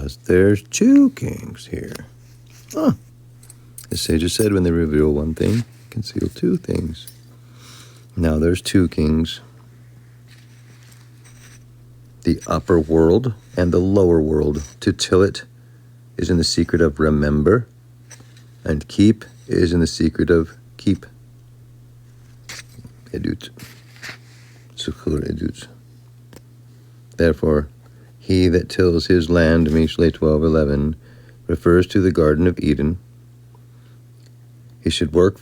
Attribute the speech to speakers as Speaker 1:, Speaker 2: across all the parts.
Speaker 1: Thus there's two kings here. Huh. The sages said when they reveal one thing, conceal two things. Now there's two kings. The upper world and the lower world. To till it is in the secret of remember, and keep is in the secret of keep. Edut. Sukhur edut. Therefore, he that tills his land, Mishle 12:11, refers to the Garden of Eden. He should work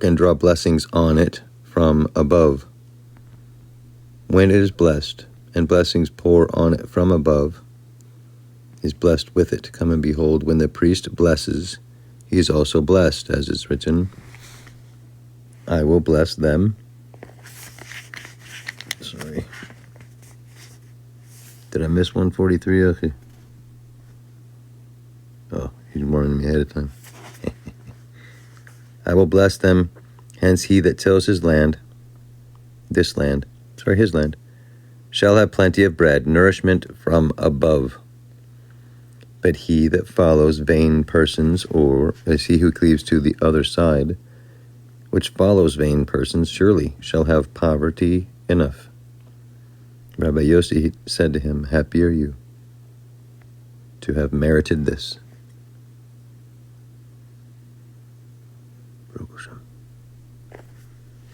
Speaker 1: and draw blessings on it from above. When it is blessed, and blessings pour on it from above, he is blessed with it. Come and behold, when the priest blesses, he is also blessed, as is written, I will bless them. Sorry. Did I miss 143? Oh, he's warning me ahead of time. I will bless them, hence he that tills his land, his land, shall have plenty of bread, nourishment from above. But he that follows vain persons, or is he who cleaves to the other side, which follows vain persons, surely shall have poverty enough. Rabbi Yossi said to him, happy are you to have merited this.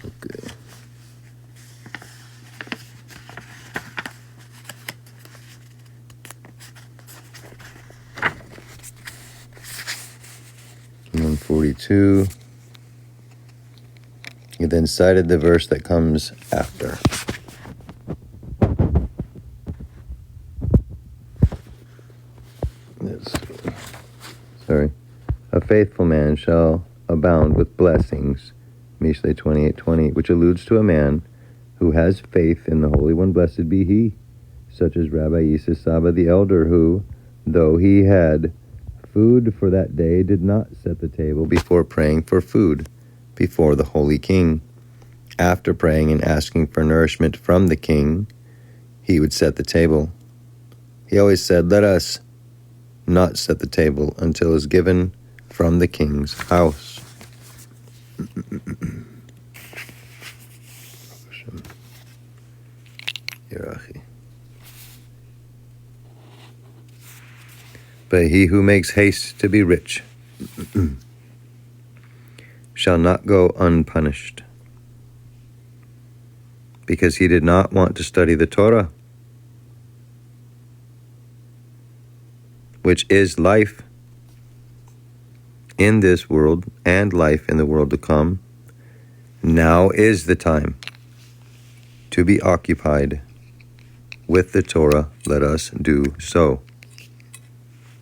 Speaker 1: Okay. And 42. He then cited the verse that comes after. A faithful man shall abound with blessings, Mishle 28:20, which alludes to a man who has faith in the Holy One, blessed be he, such as Rabbi Yisrael Saba the elder, who, though he had food for that day, did not set the table before praying for food before the Holy King. After praying and asking for nourishment from the king, he would set the table. He always said, let us not set the table until it is given from the king's house. But he who makes haste to be rich shall not go unpunished, because he did not want to study the Torah, which is life in this world and life in the world to come. Now is the time to be occupied with the Torah. Let us do so.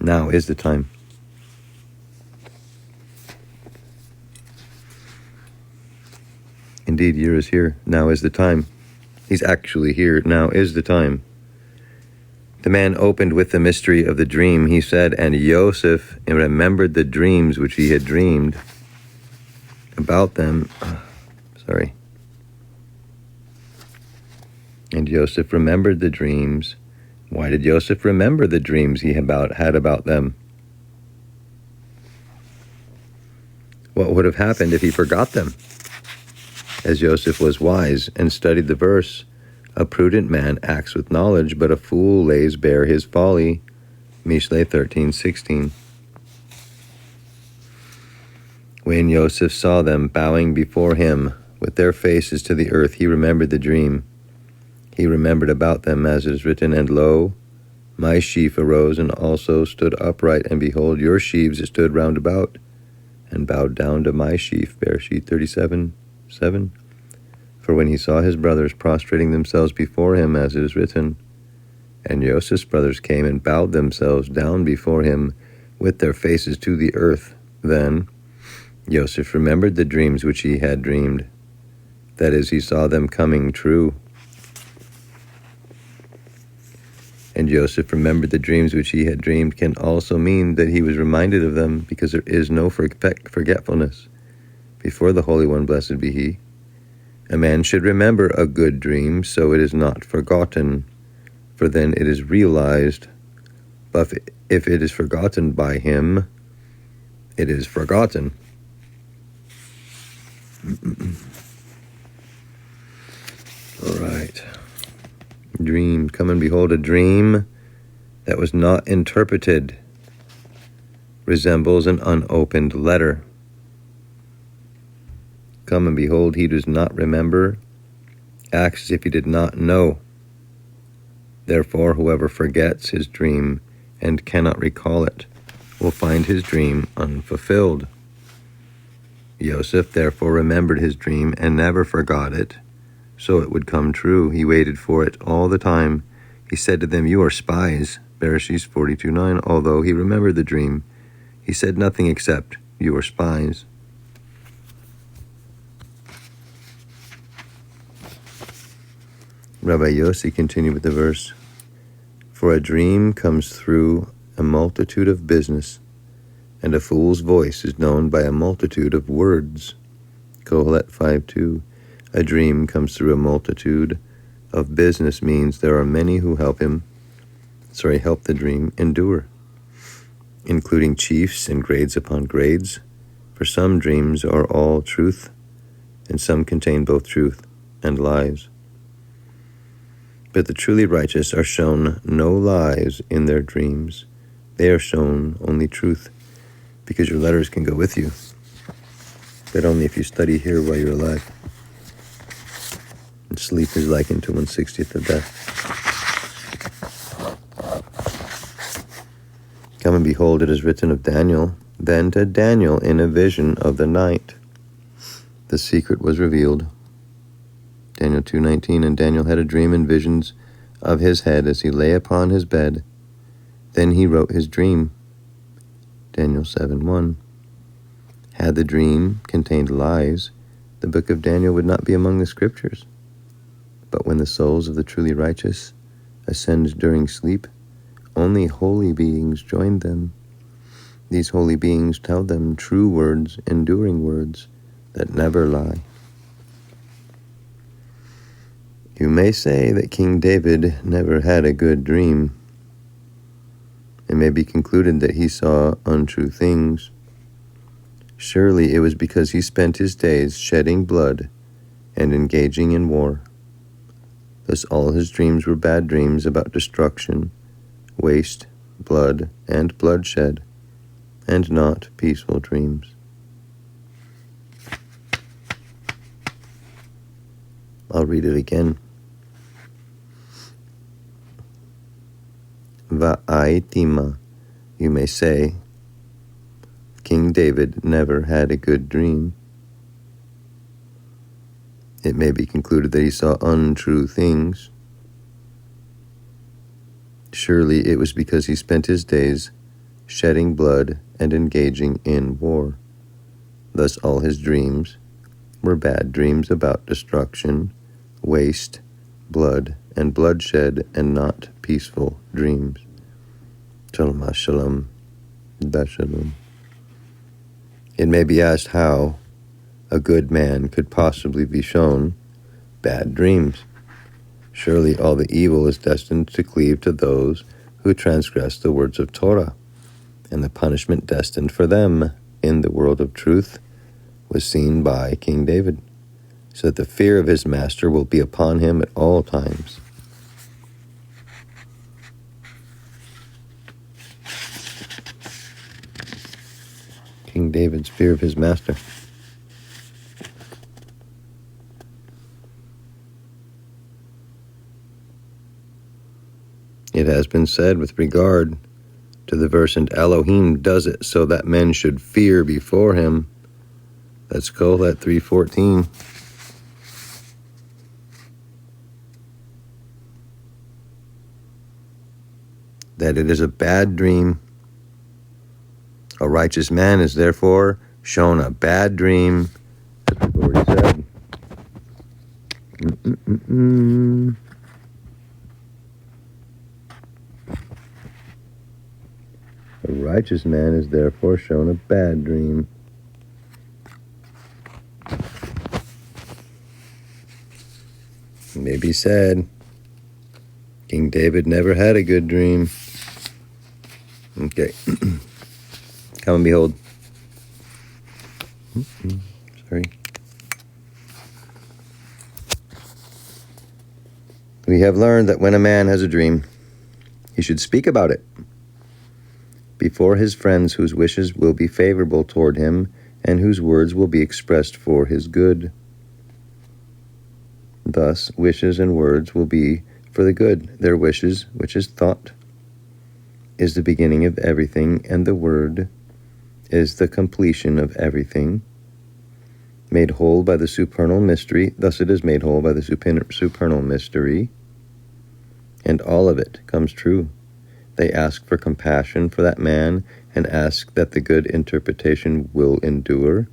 Speaker 1: Now is the time. Indeed, Yir is here. Now is the time. He's actually here. Now is the time. The man opened with the mystery of the dream. He said, and Yosef remembered the dreams which he had dreamed about them. And Yosef remembered the dreams. Why did Yosef remember the dreams he had about them? What would have happened if he forgot them? As Yosef was wise and studied the verse, a prudent man acts with knowledge, but a fool lays bare his folly. Mishle 13:16. When Yosef saw them bowing before him with their faces to the earth, he remembered the dream. He remembered about them, as it is written, and lo, my sheaf arose and also stood upright, and behold, your sheaves stood round about, and bowed down to my sheaf. Bereshit 37:7. For when he saw his brothers prostrating themselves before him, as it is written, and Joseph's brothers came and bowed themselves down before him with their faces to the earth, then Joseph remembered the dreams which he had dreamed. That is, he saw them coming true. And Joseph remembered the dreams which he had dreamed can also mean that he was reminded of them, because there is no forgetfulness before the Holy One, blessed be he. A man should remember a good dream, so it is not forgotten, for then it is realized But if it is forgotten by him, it is forgotten. All right. Dream. Come and behold a dream that was not interpreted. Resembles an unopened letter. Come and behold, he does not remember, acts as if he did not know. Therefore, whoever forgets his dream and cannot recall it will find his dream unfulfilled. Yosef therefore remembered his dream and never forgot it, so it would come true. He waited for it all the time. He said to them, "You are spies," Bereshit 42:9. Although he remembered the dream, he said nothing except, "You are spies." Rabbi Yossi continued with the verse, "For a dream comes through a multitude of business, and a fool's voice is known by a multitude of words." Kohelet 5:2. A dream comes through a multitude of business means there are many who help the dream endure, including chiefs and grades upon grades. For some dreams are all truth, and some contain both truth and lies. But the truly righteous are shown no lies in their dreams. They are shown only truth, because your letters can go with you, but only if you study here while you're alive. And sleep is likened to 1/60th of death. Come and behold, it is written of Daniel. Then to Daniel in a vision of the night the secret was revealed. Daniel 2:19. And Daniel had a dream and visions of his head as he lay upon his bed. Then he wrote his dream. Daniel 7:1. Had the dream contained lies, the book of Daniel would not be among the scriptures. But when the souls of the truly righteous ascend during sleep, only holy beings join them. These holy beings tell them true words, enduring words that never lie. You may say that King David never had a good dream. It may be concluded that he saw untrue things. Surely it was because he spent his days shedding blood and engaging in war. Thus all his dreams were bad dreams about destruction, waste, blood, and bloodshed, and not peaceful dreams. I'll read it again. Va'aitima, you may say, King David never had a good dream. It may be concluded that he saw untrue things. Surely it was because he spent his days shedding blood and engaging in war. Thus all his dreams were bad dreams about destruction, waste, blood, and bloodshed, and not peaceful dreams. Shalom ha-shalom, da-shalom. It may be asked how a good man could possibly be shown bad dreams. Surely all the evil is destined to cleave to those who transgress the words of Torah, and the punishment destined for them in the world of truth was seen by King David, so that the fear of his master will be upon him at all times. King David's fear of his master. It has been said with regard to the verse, and Elohim does it so that men should fear before him. Let's go at 3:14. That it is a bad dream. A righteous man is therefore shown a bad dream, as we've already said. A righteous man is therefore shown a bad dream. It may be said, King David never had a good dream. Okay. Come and behold. Sorry. We have learned that when a man has a dream, he should speak about it before his friends whose wishes will be favorable toward him and whose words will be expressed for his good. Thus, wishes and words will be for the good. Their wishes, which is thought, is the beginning of everything, and the word is the completion of everything, made whole by the supernal mystery. Thus it is made whole by the supernal mystery, and all of it comes true. They ask for compassion for that man, and ask that the good interpretation will endure.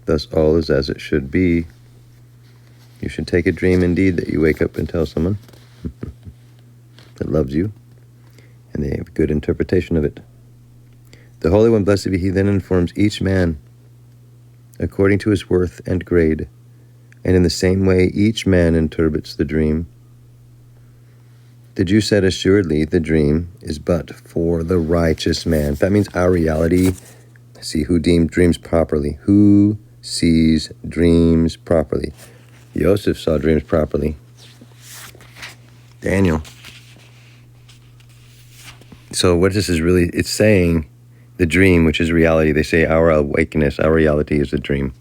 Speaker 1: Thus all is as it should be. You should take a dream indeed that you wake up and tell someone that loves you, and they have a good interpretation of it. The Holy One, blessed be He, then informs each man according to his worth and grade, and in the same way each man interprets the dream. The Jew said, assuredly, the dream is but for the righteous man. That means our reality. See, who dreams properly? Who sees dreams properly? Joseph saw dreams properly. Daniel. So what this is really, it's saying the dream, which is reality. They say our awakeness, our reality is a dream.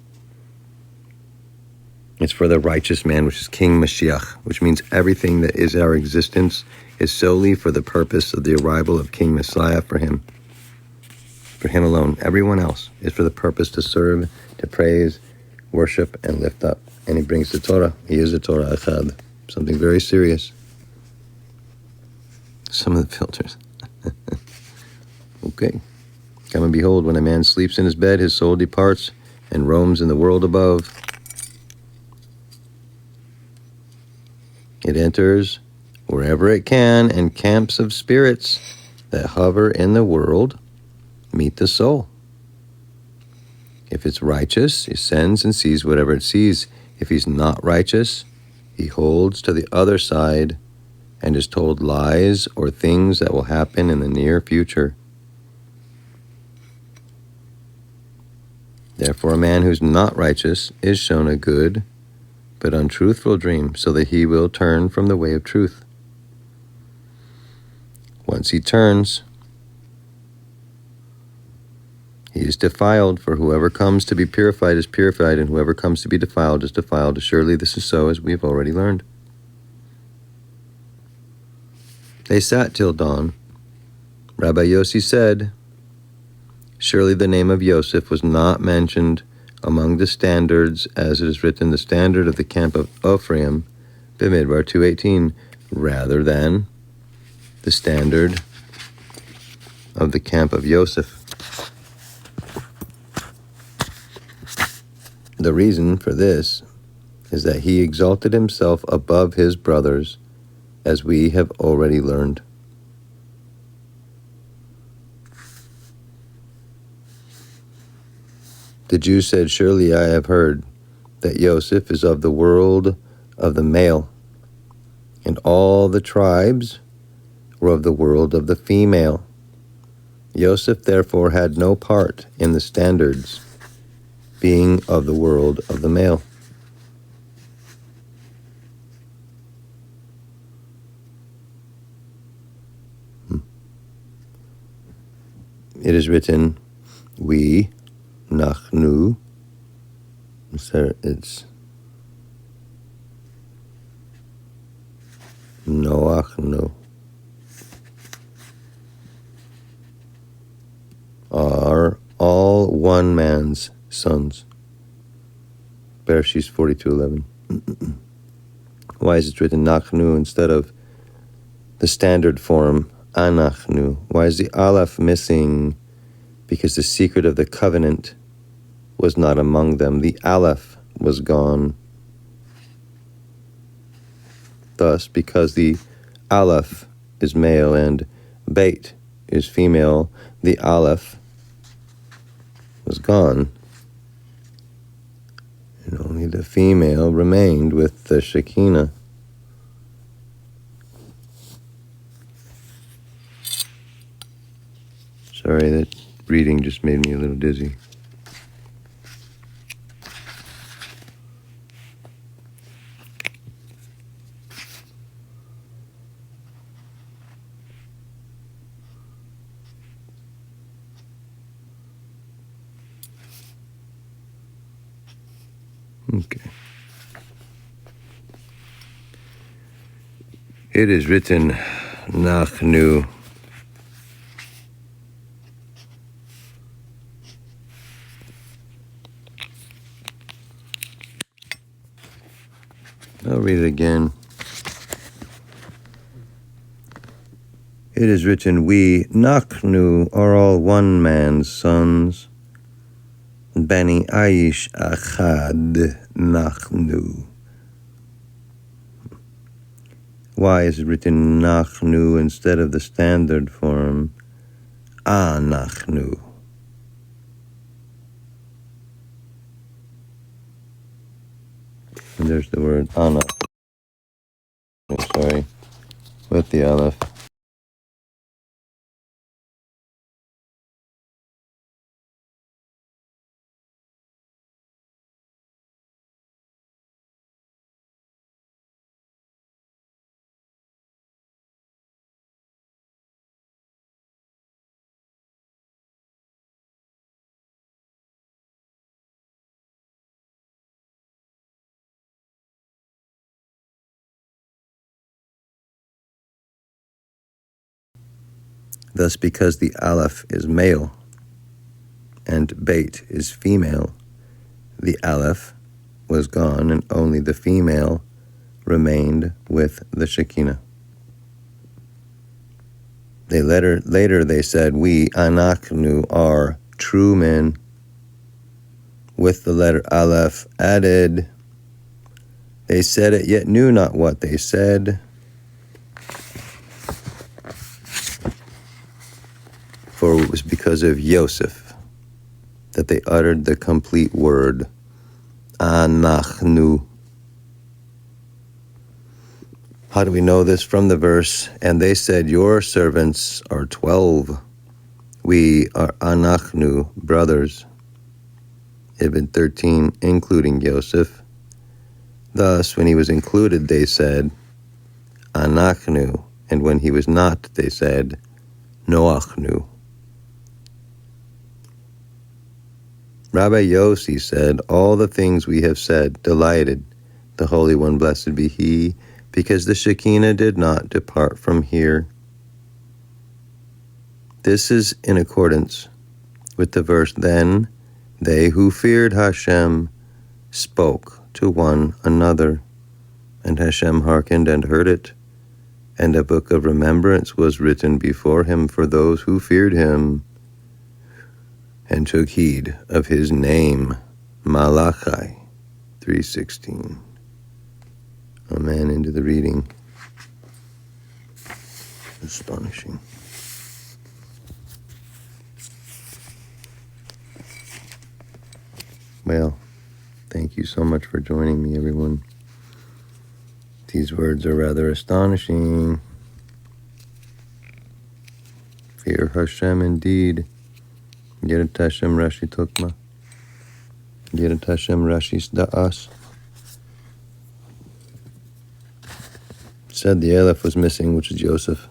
Speaker 1: It's for the righteous man, which is King Mashiach, which means everything that is our existence is solely for the purpose of the arrival of King Messiah for him alone. Everyone else is for the purpose to serve, to praise, worship, and lift up. And he brings the Torah. He is the Torah Echad, something very serious. Some of the filters. Okay. Come and behold, when a man sleeps in his bed, his soul departs and roams in the world above. It enters wherever it can, and camps of spirits that hover in the world meet the soul. If it's righteous, he sends and sees whatever it sees. If he's not righteous, he holds to the other side and is told lies or things that will happen in the near future. Therefore, a man who's not righteous is shown a good but untruthful dream, so that he will turn from the way of truth. Once he turns, he is defiled, for whoever comes to be purified is purified, and whoever comes to be defiled is defiled. Surely this is so, as we have already learned. They sat till dawn. Rabbi Yossi said, surely the name of Yosef was not mentioned among the standards, as it is written, the standard of the camp of Ephraim, Bimidbar 2:18, rather than the standard of the camp of Yosef. The reason for this is that he exalted himself above his brothers, as we have already learned. The Jew said, surely I have heard that Yosef is of the world of the male, and all the tribes were of the world of the female. Yosef therefore had no part in the standards, being of the world of the male. It is written, we, Nachnu, it's Noachnu, are all one man's sons. Bereshit 42:11. Why is it written Nachnu instead of the standard form Anachnu? Why is the ALEPH missing? Because the secret of the covenant was not among them. The ALEPH was gone. Thus, because the ALEPH is male and Beit is female, the ALEPH was gone. And only the female remained with the Shekinah. Sorry, that reading just made me a little dizzy. Okay. It is written, Nachnu. I'll read it again. It is written, we, Nachnu, are all one man's sons. Bani Aish Achad Nachnu. Why is it written Nachnu instead of the standard form Anachnu? And there's the word Anachnu, sorry, with the ALEPH. Thus, because the ALEPH is male and Beit is female, the ALEPH was gone and only the female remained with the Shekinah. Later they said, we, Anachnu, are true men, with the letter ALEPH added. They said it, yet knew not what they said. For it was because of Yosef that they uttered the complete word, Anachnu. How do we know this? From the verse, and they said, your servants are 12. We are Anachnu, brothers. It had been 13, including Yosef. Thus, when he was included, they said, Anachnu, and when he was not, they said, Noachnu. Rabbi Yossi said, all the things we have said delighted the Holy One, blessed be He, because the Shekinah did not depart from here. This is in accordance with the verse, then they who feared Hashem spoke to one another, and Hashem hearkened and heard it, and a book of remembrance was written before him for those who feared him, and took heed of his name. Malachi 3:16. Amen. Into the reading. Astonishing. Well, thank you so much for joining me, everyone. These words are rather astonishing. Fear Hashem indeed. Yirat Hashem Rashi Tokma. Yirat Hashem Rashis Da'as. Said the ALEPH was missing, which is Yosef.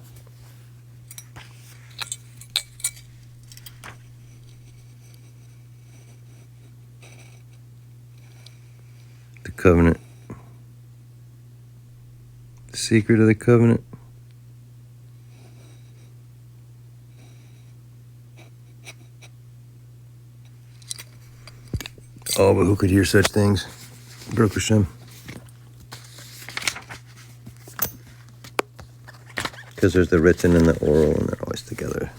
Speaker 1: The covenant. The secret of the covenant. Oh, but who could hear such things? Baruch Hashem. Because there's the written and the oral, and they're always together.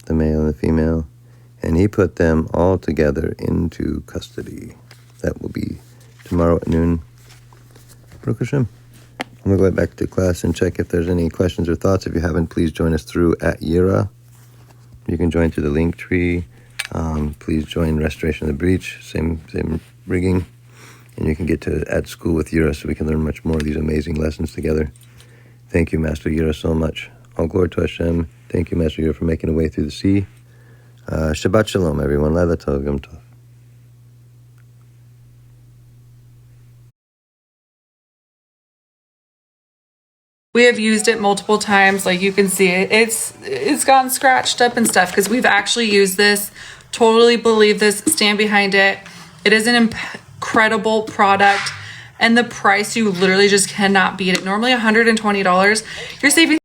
Speaker 1: The male and the female. And he put them all together into custody. That will be tomorrow at noon. Baruch Hashem. I'm going to go right back to class and check if there's any questions or thoughts. If you haven't, please join us through at Yira. You can join through the link tree. Please join Restoration of the Breach, same rigging. And you can get to at school with Yira so we can learn much more of these amazing lessons together. Thank you, Master Yira, so much. All glory to Hashem. Thank you, Master Yira, for making a way through the sea. Shabbat Shalom, everyone. Laila Tov, Yom Tov.
Speaker 2: We have used it multiple times. Like you can see it, it's gotten scratched up and stuff because we've actually used this. Totally believe this, stand behind it. It is an incredible product, and the price, you literally just cannot beat it. Normally $120, you're saving